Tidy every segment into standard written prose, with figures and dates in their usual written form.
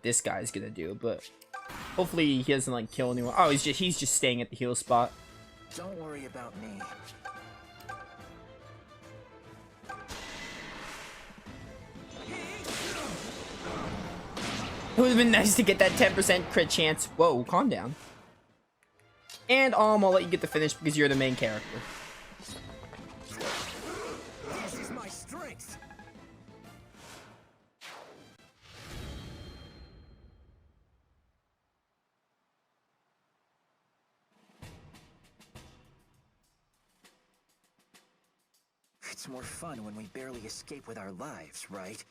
what this guy's gonna do, but hopefully he doesn't like kill anyone. Oh, he's just staying at the heal spot. Don't worry about me. It would have been nice to get that 10% crit chance. Whoa, calm down. And I'll let you get the finish because you're the main character. This is my strength. It's more fun when we barely escape with our lives, right?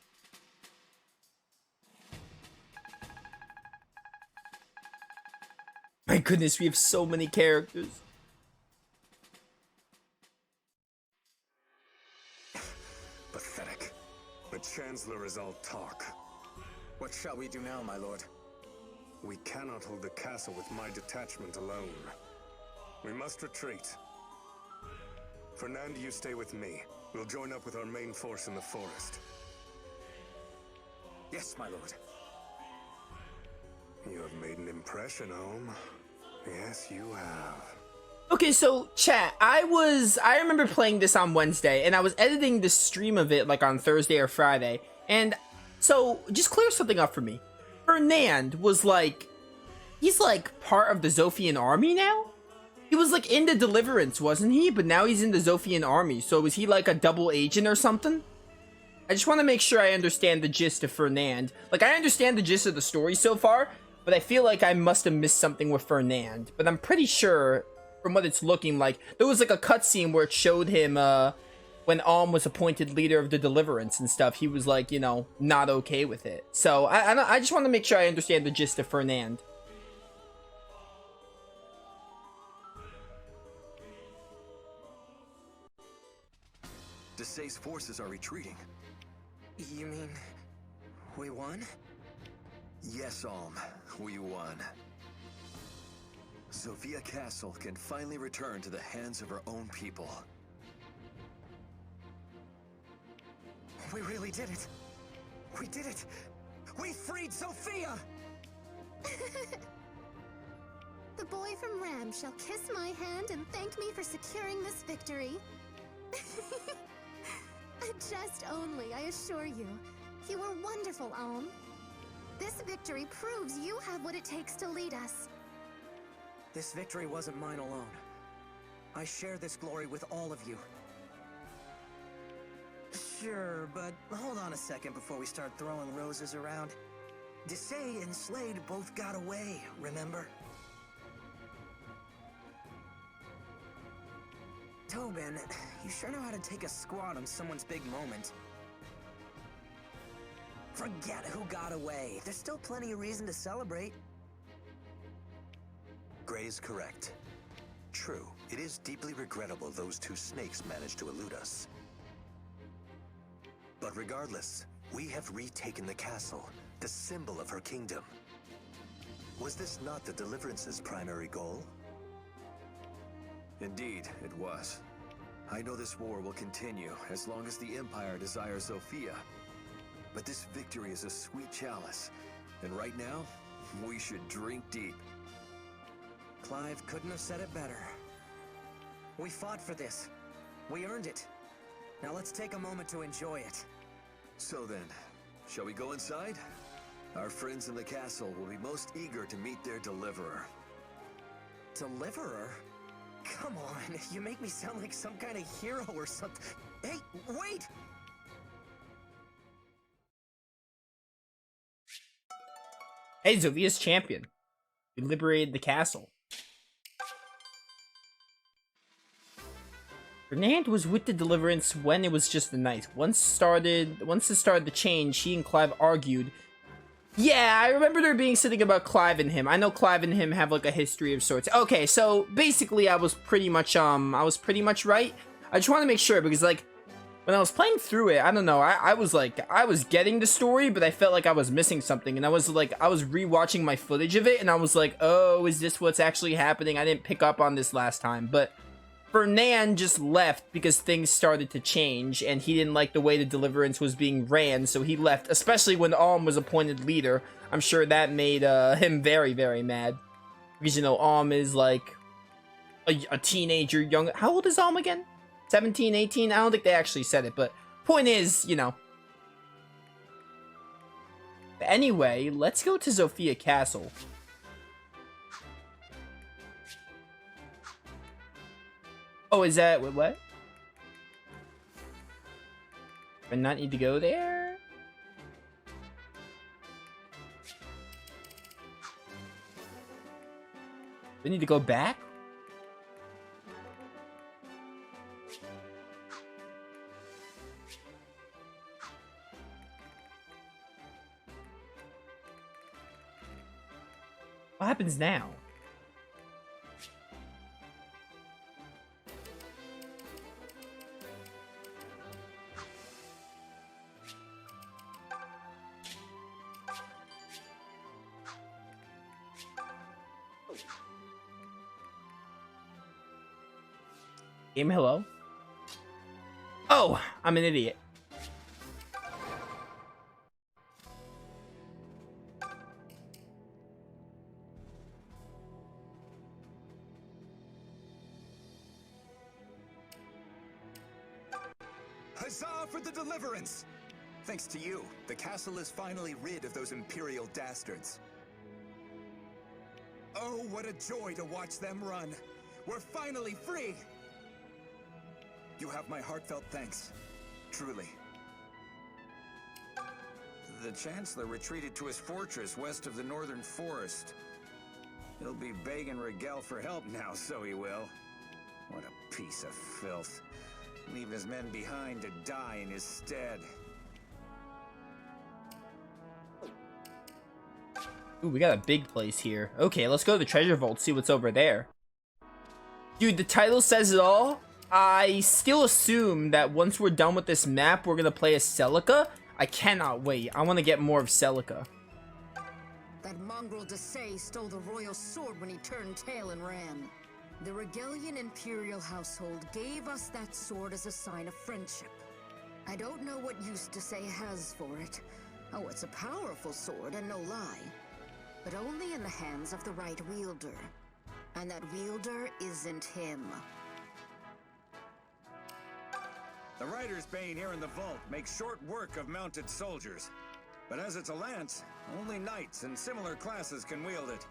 My goodness, we have so many characters. Pathetic. The Chancellor is all talk. What shall we do now, my lord? We cannot hold the castle with my detachment alone. We must retreat. Fernand, you stay with me. We'll join up with our main force in the forest. Yes, my lord. You have made an impression, Ohm. Yes, you have. Okay, so chat, I remember playing this on Wednesday, and I was editing the stream of it like on Thursday or Friday, and so just clear something up for me. Fernand was like, he's like part of the Zofian army now? He was like in the Deliverance, wasn't he? But now he's in the Zofian army, so was he like a double agent or something? I just want to make sure I understand the gist of Fernand. Like, I understand the gist of the story so far, but I feel like I must have missed something with Fernand. But I'm pretty sure, from what it's looking like, there was like a cutscene where it showed him, when Alm was appointed leader of the Deliverance and stuff. He was like, you know, not okay with it. So, I just want to make sure I understand the gist of Fernand. Desai's forces are retreating. You mean we won? Yes, Alm, we won. Zofia Castle can finally return to the hands of her own people. We really did it. We did it. We freed Zofia! The boy from Ram shall kiss my hand and thank me for securing this victory. A jest only, I assure you. You were wonderful, Alm. This victory proves you have what it takes to lead us. This victory wasn't mine alone. I share this glory with all of you. Sure, but hold on a second before we start throwing roses around. Desai and Slade both got away, remember? Tobin, you sure know how to take a squat on someone's big moment. Forget who got away. There's still plenty of reason to celebrate. Gray is correct. True, it is deeply regrettable those two snakes managed to elude us. But regardless, we have retaken the castle, the symbol of her kingdom. Was this not the Deliverance's primary goal? Indeed, it was. I know this war will continue as long as the Empire desires Zofia. But this victory is a sweet chalice, and right now, we should drink deep. Clive couldn't have said it better. We fought for this. We earned it. Now let's take a moment to enjoy it. So then, shall we go inside? Our friends in the castle will be most eager to meet their deliverer. Deliverer? Come on, you make me sound like some kind of hero or something. Hey, wait! Hey, Zofia's champion. We liberated the castle. Fernand was with the Deliverance when it was just the knights. Once it started to change, he and Clive argued. Yeah, I remember there being something about Clive and him. I know Clive and him have like a history of sorts. Okay, so basically I was pretty much right. I just want to make sure because like when I was playing through it, I don't know, I was getting the story, but I felt like I was missing something, and I was rewatching my footage of it, and I was like, oh, is this what's actually happening? I didn't pick up on this last time, but Fernand just left because things started to change, and he didn't like the way the Deliverance was being ran, so he left, especially when Alm was appointed leader. I'm sure that made him very, very mad. Because, you know, Alm is like a teenager, young. How old is Alm again? 17, 18? I don't think they actually said it, but point is, you know. Anyway, let's go to Zofia Castle. Oh, is that... what? Do I not need to go there? Do I need to go back? What happens now? Game hello? Oh, I'm an idiot. Huzzah for the Deliverance! Thanks to you, the castle is finally rid of those Imperial dastards. Oh, what a joy to watch them run! We're finally free! You have my heartfelt thanks. Truly. The Chancellor retreated to his fortress west of the northern forest. He'll be begging Rigel for help now, so he will. What a piece of filth. Leave his men behind to die in his stead. Ooh, we got a big place here. Okay, let's go to the treasure vault, see what's over there. Dude, the title says it all. I still assume that once we're done with this map, we're gonna play as Celica. I cannot wait. I want to get more of Celica. That mongrel Desai stole the royal sword when he turned tail and ran. The Regalian Imperial household gave us that sword as a sign of friendship. I don't know what use Desai has for it. Oh, it's a powerful sword and no lie. But only in the hands of the right wielder. And that wielder isn't him. The Rider's Bane here in the vault makes short work of mounted soldiers. But as it's a lance, only knights and similar classes can wield it.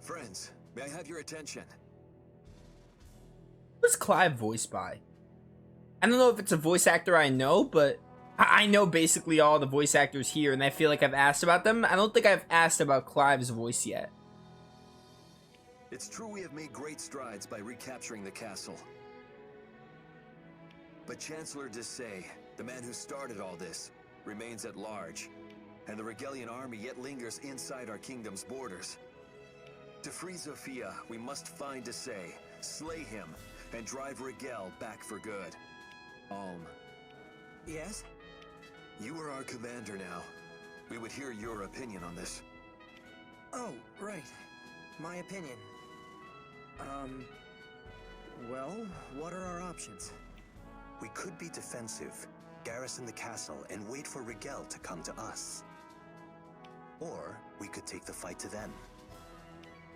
Friends, may I have your attention? Who's Clive voiced by? I don't know if it's a voice actor I know, but I know basically all the voice actors here, and I feel like I've asked about them. I don't think I've asked about Clive's voice yet. It's true we have made great strides by recapturing the castle. But Chancellor Desai, the man who started all this, remains at large, and the Regalian army yet lingers inside our kingdom's borders. To free Zofia, we must find Desai, slay him, and drive Rigel back for good. Alm. Yes? You are our commander now. We would hear your opinion on this. Oh, right. My opinion. Well, what are our options? We could be defensive, garrison the castle, and wait for Rigel to come to us. Or we could take the fight to them.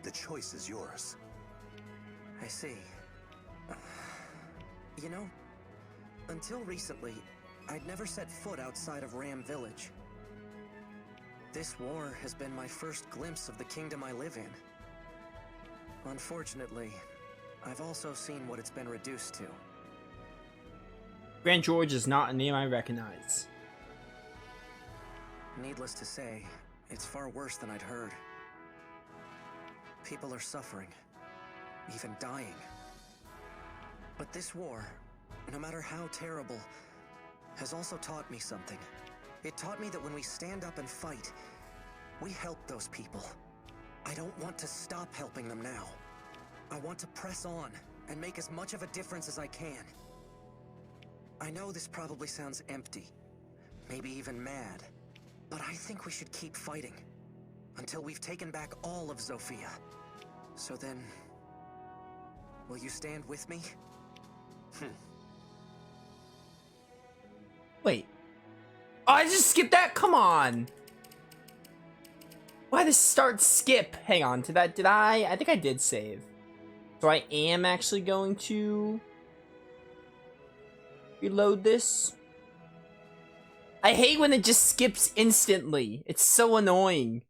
The choice is yours. I see. You know, until recently, I'd never set foot outside of Ram Village. This war has been my first glimpse of the kingdom I live in. Unfortunately, I've also seen what it's been reduced to. Grand George is not a name I recognize. Needless to say, it's far worse than I'd heard. People are suffering, even dying. But this war, no matter how terrible, has also taught me something. It taught me that when we stand up and fight, we help those people. I don't want to stop helping them now. I want to press on and make as much of a difference as I can. I know this probably sounds empty, maybe even mad. But I think we should keep fighting until we've taken back all of Zofia. So then, will you stand with me? Wait. Oh, I just skipped that? Come on. Why this start skip? Hang on, did I? I think I did save. So I am actually going to reload this. I hate when it just skips instantly. It's so annoying.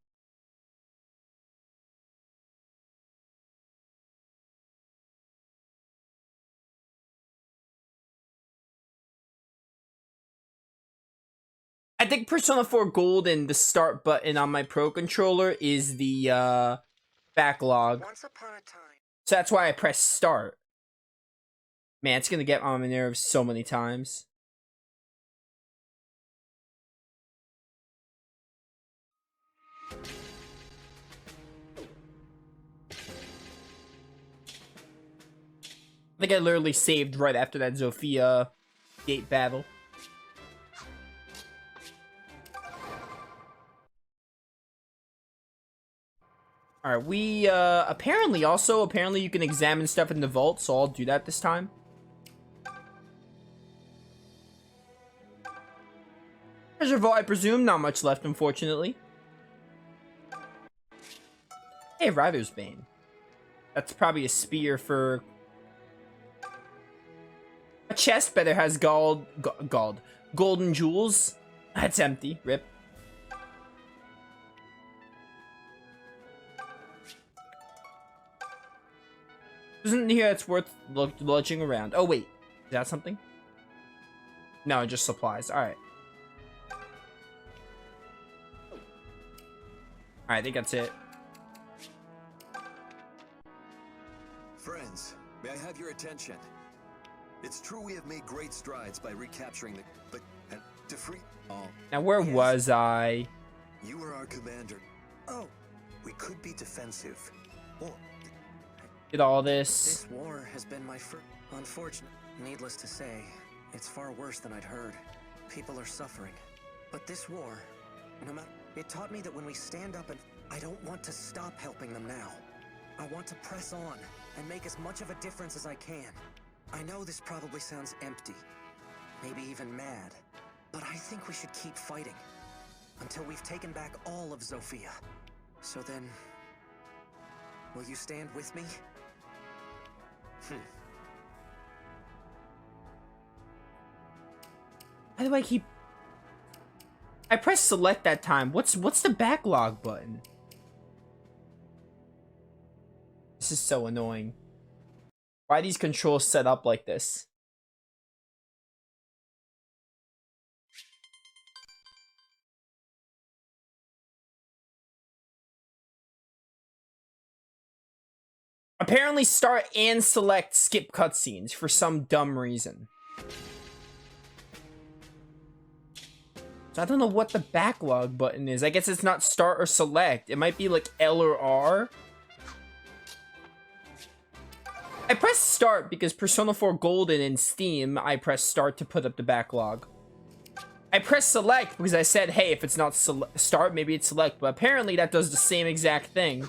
I think Persona 4 Golden, the start button on my Pro Controller is the backlog. Once upon a time. So that's why I press start. Man, it's gonna get on my nerves so many times. I think I literally saved right after that Zofia gate battle. Alright, we, apparently you can examine stuff in the vault, so I'll do that this time. Treasure vault, I presume, not much left, unfortunately. Hey, Rider's Bane. That's probably a spear for... A chest better has golden jewels. That's empty, rip. Isn't here it's worth lodging around. Oh wait, is that something? No, just supplies. Alright. Alright, I think that's it. Friends, may I have your attention? It's true we have made great strides by recapturing the... But to free... Oh. Now where was I? You were our commander. Oh, we could be defensive. Or Did all this. This war has been my first. Unfortunate. Needless to say, it's far worse than I'd heard. People are suffering. But this war, no matter... It taught me that when we stand up and... I don't want to stop helping them now. I want to press on and make as much of a difference as I can. I know this probably sounds empty, maybe even mad, but I think we should keep fighting until we've taken back all of Zofia. So then, will you stand with me? Why do I keep... I pressed select that time. What's the backlog button? This is so annoying. Why are these controls set up like this? Apparently start and select skip cutscenes for some dumb reason. So I don't know what the backlog button is. I guess it's not start or select. It might be like L or R. I pressed start because Persona 4 Golden in Steam, I pressed start to put up the backlog. I pressed select because I said, hey, if it's not start, maybe it's select. But apparently that does the same exact thing.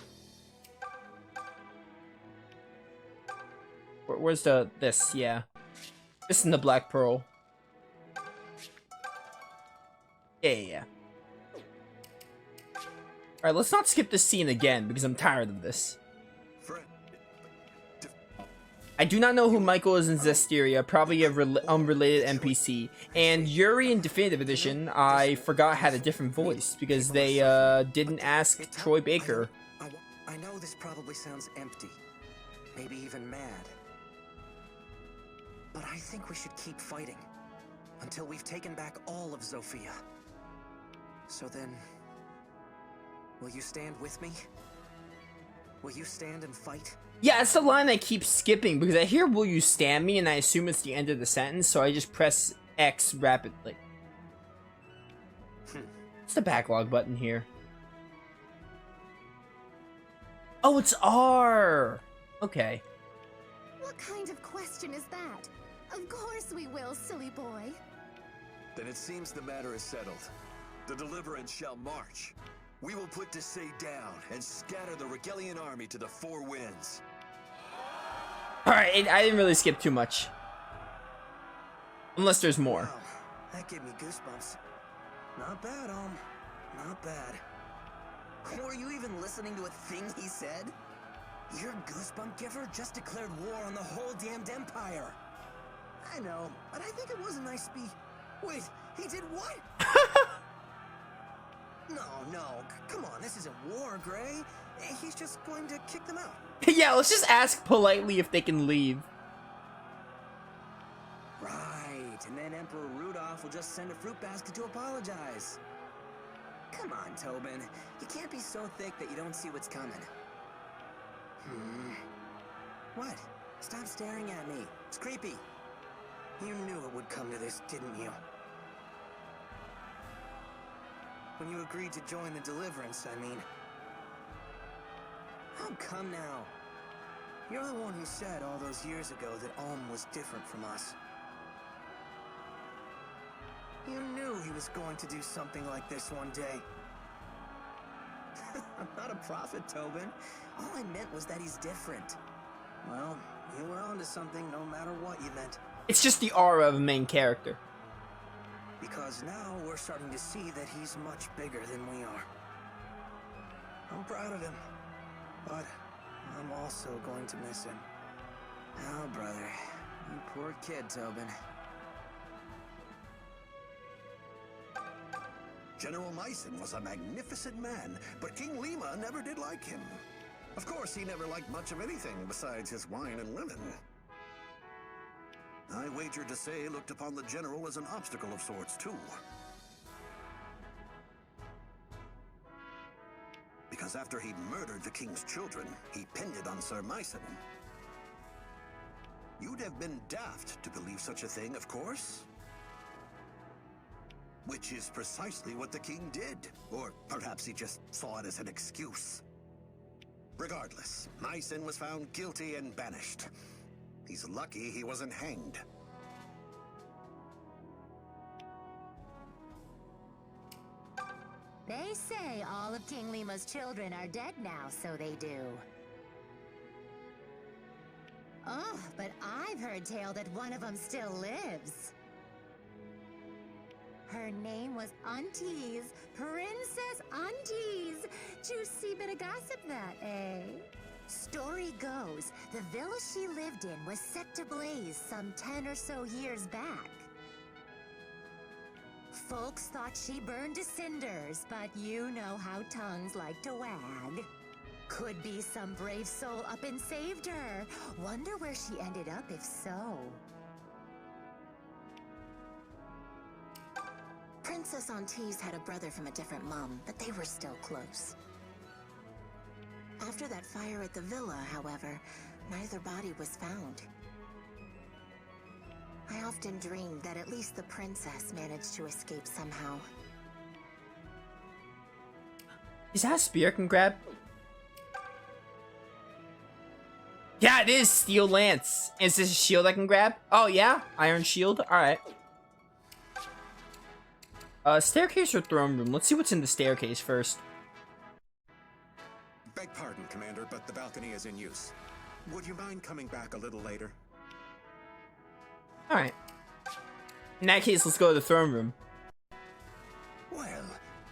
Where's this? Yeah. This in the Black Pearl. Yeah. Alright, let's not skip this scene again because I'm tired of this. I do not know who Michael is in Zestiria, probably a unrelated NPC. And Yuri in Definitive Edition, I forgot had a different voice because they didn't ask Troy Baker. I know this probably sounds empty, maybe even mad, but I think we should keep fighting until we've taken back all of Zofia. So then, will you stand with me? Will you stand and fight? Yeah, it's the line I keep skipping because I hear "will you stand me" and I assume it's the end of the sentence, so I just press X rapidly. What's the backlog button here? Oh, it's R! Okay. What kind of question is that? Of course we will, silly boy. Then it seems the matter is settled. The Deliverance shall march. We will put Desai down and scatter the Regalian army to the four winds. Alright, I didn't really skip too much. Unless there's more. Wow, that gave me goosebumps. Not bad, Not bad. Were you even listening to a thing he said? Your goosebump giver just declared war on the whole damned empire. I know, but I think it was a nice speech. Wait, he did what? No, come on, this isn't war, Gray. He's just going to kick them out. Yeah, let's just ask politely if they can leave. Right, and then Emperor Rudolph will just send a fruit basket to apologize. Come on, Tobin. You can't be so thick that you don't see what's coming. What? Stop staring at me. It's creepy. You knew it would come to this, didn't you? When you agreed to join the Deliverance, I mean. Oh, come now. You're the one who said all those years ago that Ulm was different from us. You knew he was going to do something like this one day. I'm not a prophet, Tobin. All I meant was that he's different. Well, you were onto something no matter what you meant. It's just the aura of a main character. Because now we're starting to see that he's much bigger than we are. I'm proud of him, but I'm also going to miss him. Oh, brother. You poor kid, Tobin. General Mycen was a magnificent man, but King Lima never did like him. Of course, he never liked much of anything besides his wine and women. I wager Desai looked upon the general as an obstacle of sorts, too. Because after he'd murdered the king's children, he pinned it on Sir Mycen. You'd have been daft to believe such a thing, of course. Which is precisely what the king did. Or perhaps he just saw it as an excuse. Regardless, Mycen was found guilty and banished. He's lucky he wasn't hanged. They say all of King Lima's children are dead now, so they do. Oh, but I've heard tale that one of them still lives. Her name was Aunties, Princess Aunties. Juicy bit of gossip that, eh? Story goes, the villa she lived in was set to blaze some 10 or so years back. Folks thought she burned to cinders, but you know how tongues like to wag. Could be some brave soul up and saved her. Wonder where she ended up if so. Princess Aunties had a brother from a different mom, but they were still close. After that fire at the villa, however, neither body was found. I often dreamed that at least the princess managed to escape somehow. Is that a spear I can grab? Yeah, it is steel lance. Is this a shield I can grab? Oh yeah, iron shield. All right. Staircase or throne room? Let's see what's in the staircase first. Beg pardon, Commander, but the balcony is in use. Would you mind coming back a little later? All right. In that case, let's go to the throne room. Well,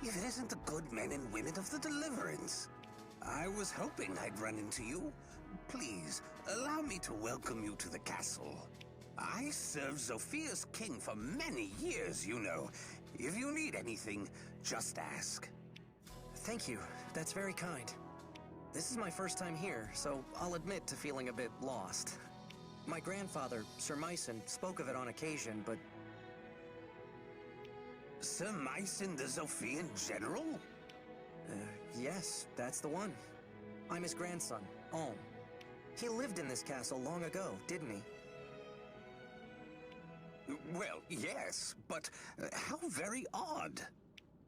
if it isn't the good men and women of the Deliverance. I was hoping I'd run into you. Please, allow me to welcome you to the castle. I served Zofia's king for many years, you know. If you need anything, just ask. Thank you. That's very kind. This is my first time here, so I'll admit to feeling a bit lost. My grandfather, Sir Mycen, spoke of it on occasion, but... Sir Mycen, the Zofian general? Yes, that's the one. I'm his grandson, Ulm. He lived in this castle long ago, didn't he? Well, yes, but how very odd.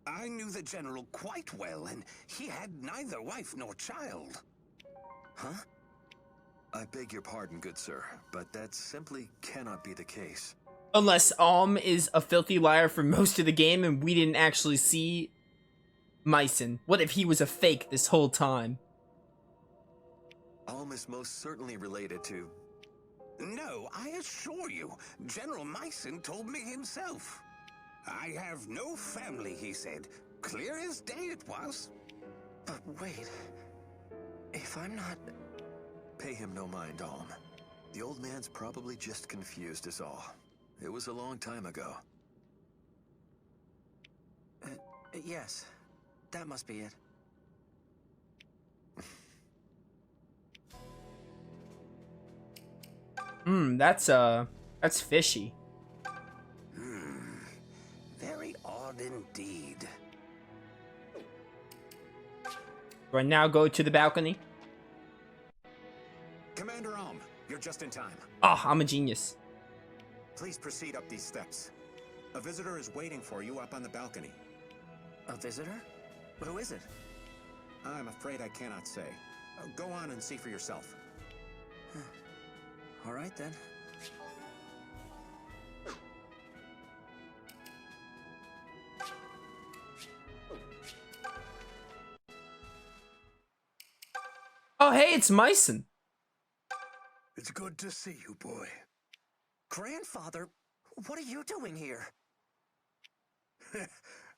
I knew the general quite well, and he had neither wife nor child. Huh? I beg your pardon, good sir, but that simply cannot be the case. Unless is a filthy liar for most of the game and we didn't actually see Mycen. What if he was a fake this whole time? Is most certainly related to... No, I assure you, General Mycen told me himself. I have no family, he said. Clear as day it was. But wait, if I'm not... Pay him no mind, Alm. The old man's probably just confused is all. It was a long time ago. Yes, that must be it. That's fishy. Very odd indeed. Do I now go to the balcony? Commander Alm, you're just in time. Oh, I'm a genius. Please proceed up these steps. A visitor is waiting for you up on the balcony. A visitor? Who is it? I'm afraid I cannot say. Go on and see for yourself. All right, then. Oh, hey, it's Mycen. It's good to see you, boy. Grandfather, what are you doing here?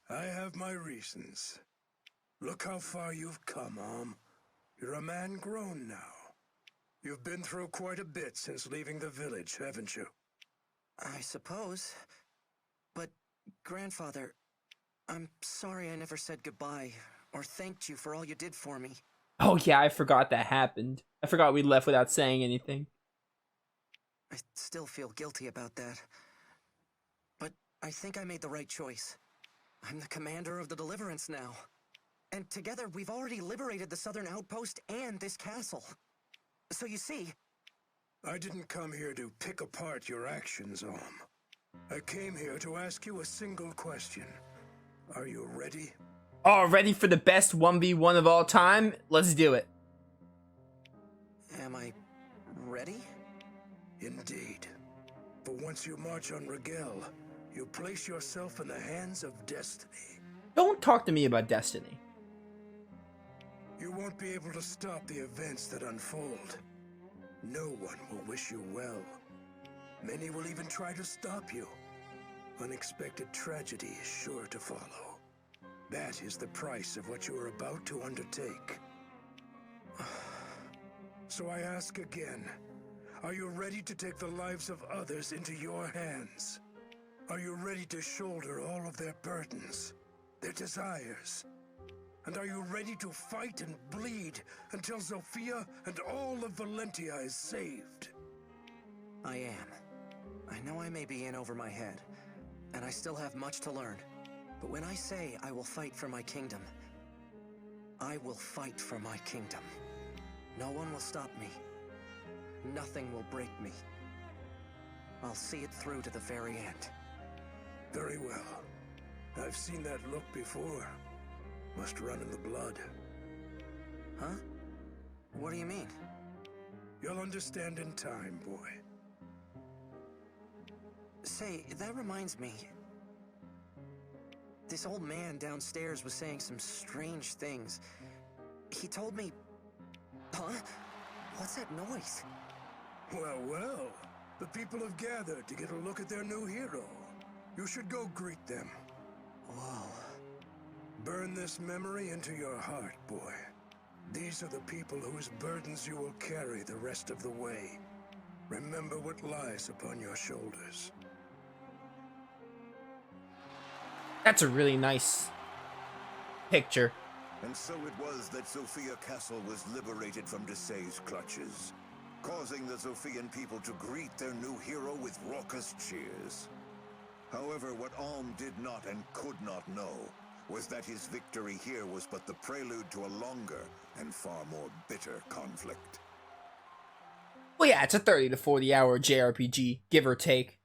I have my reasons. Look how far you've come, Alm. You're a man grown now. You've been through quite a bit since leaving the village, haven't you? I suppose. But, Grandfather, I'm sorry I never said goodbye or thanked you for all you did for me. Oh yeah, I forgot that happened. I forgot we left without saying anything. I still feel guilty about that. But I think I made the right choice. I'm the commander of the Deliverance now. And together we've already liberated the southern outpost and this castle. So you see... I didn't come here to pick apart your actions, Alm. I came here to ask you a single question. Are you ready? Oh, ready for the best 1v1 of all time? Let's do it. Am I ready? Indeed. For once you march on Rigel, you place yourself in the hands of destiny. Don't talk to me about destiny. You won't be able to stop the events that unfold. No one will wish you well. Many will even try to stop you. Unexpected tragedy is sure to follow. That is the price of what you are about to undertake. So I ask again, are you ready to take the lives of others into your hands? Are you ready to shoulder all of their burdens, their desires? And are you ready to fight and bleed until Zofia and all of Valentia is saved? I am. I know I may be in over my head, and I still have much to learn. But when I say I will fight for my kingdom, I will fight for my kingdom. No one will stop me. Nothing will break me. I'll see it through to the very end. Very well. I've seen that look before. Must run in the blood. Huh? What do you mean? You'll understand in time, boy. Say, that reminds me. This old man downstairs was saying some strange things. He told me... Huh? What's that noise? Well, well. The people have gathered to get a look at their new hero. You should go greet them. Whoa. Burn this memory into your heart, boy. These are the people whose burdens you will carry the rest of the way. Remember what lies upon your shoulders. That's a really nice picture. And so it was that Zofia Castle was liberated from Desai's clutches, causing the Zofian people to greet their new hero with raucous cheers. However, what Alm did not and could not know was that his victory here was but the prelude to a longer and far more bitter conflict. Well, yeah, it's a 30 to 40 hour JRPG, give or take.